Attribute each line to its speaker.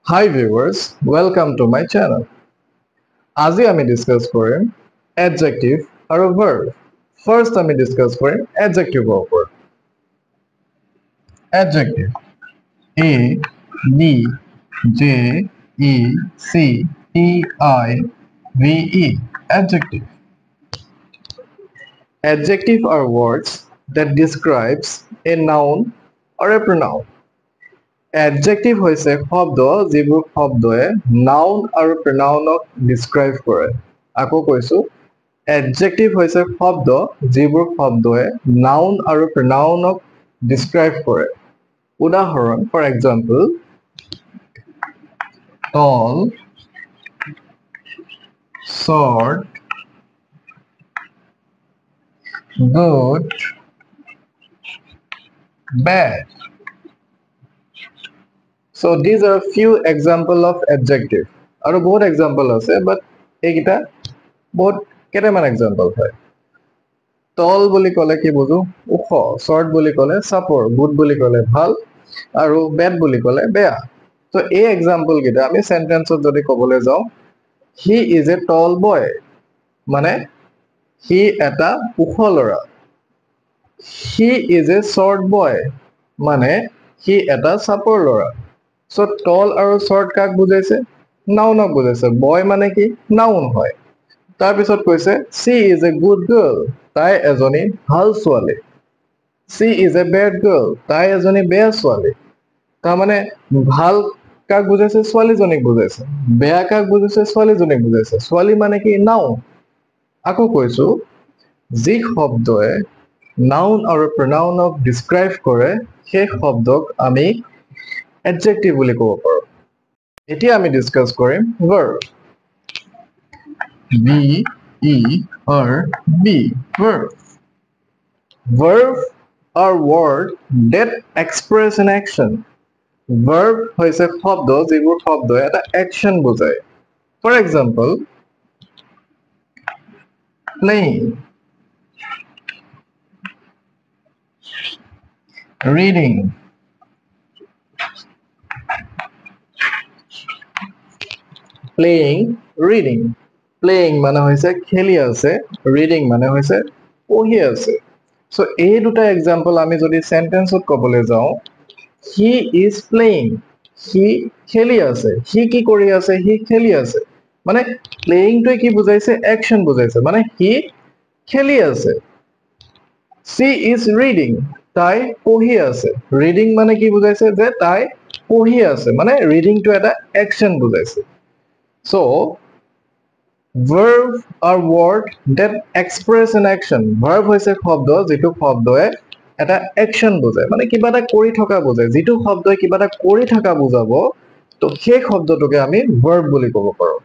Speaker 1: Hi viewers, welcome to my channel. আজি আমি discuss কৰিম adjective আৰু verb. First আমি ডিসকাস কৰিম adjective ৰ ওপৰত. Adjective A B J E C T I V E Adjective. Adjective are words that describes a noun or a pronoun. Adjective হৈছে শব্দ যিবোৰ শব্দয়ে noun আৰু pronounক describe কৰে. আকৌ কৈছো adjective হৈছে শব্দ যিবোৰ শব্দয়ে noun আৰু pronounক describe কৰে. উদাহৰণ for example tall, short, good, bad. So these are few example of adjective. আৰু বহুত example আছে but এইকেইটা বহুত কেইটামান example হয়. Tall বুলি ক'লে কি বুজো ওখ, short বুলি ক'লে চাপৰ, good বুলি ক'লে ভাল আৰু bad বুলি ক'লে বেয়া. So এই example কেইটা আমি sentence যদি ক'বলৈ যাওঁ he is a tall boy মানে he এটা ওখ ল'ৰা. He is a short boy মানে he এটা চাপৰ ল'ৰা. So tall আৰু short কাক বুজাইছে nounক বুজাইছে. boy মানে কি noun হয়. তাৰ পিছত কৈছে she is a good girl তাই এজনী ভাল ছোৱালী. she is a bad girl তাই এজনী বেয়া ছোৱালী. তাৰ মানে ভাল কাক বুজাইছে ছোৱালীজনীক বুজাইছে, বেয়া কাক বুজাইছে ছোৱালীজনীক বুজাইছে. ছোৱালী মানে কি noun. আকৌ কৈছো যি শব্দয়ে noun আৰু pronounক describe কৰে সেই শব্দক আমি adjective বুলি ক'ব পাৰো. এতিয়া আমি ডিসকাস কৰিম verb. V E R B verb. Verb are word that express an action. Verb হৈছে শব্দ যিবোৰ শব্দয়ে এটা action বুজায়. For example playing, reading, playing, reading. Playing মানে হৈছে খেলি আছে, reading মানে হৈছে পঢ়ি আছে. So এই দুটা example আমি যদি sentence ক'বলৈ যাওঁ he is playing he খেলি আছে, he কি কৰি আছে he খেলি আছে. মানে playing টোৱে কি বুজাইছে action বুজাইছে মানে he খেলি আছে. she is reading তাই পঢ়ি আছে. reading মানে কি বুজাইছে যে তাই পঢ়ি আছে মানে reading টো এটা action বুজাইছে. So verb are word that express an action. Verb হৈছে শব্দ যিটো শব্দয়ে এটা action বুজায় মানে কিবা এটা কৰি থকা বুজায়. যিটো শব্দয়ে কিবা এটা কৰি থকা বুজাব তো সেই শব্দটোকে আমি verb বুলি ক'ব পাৰো.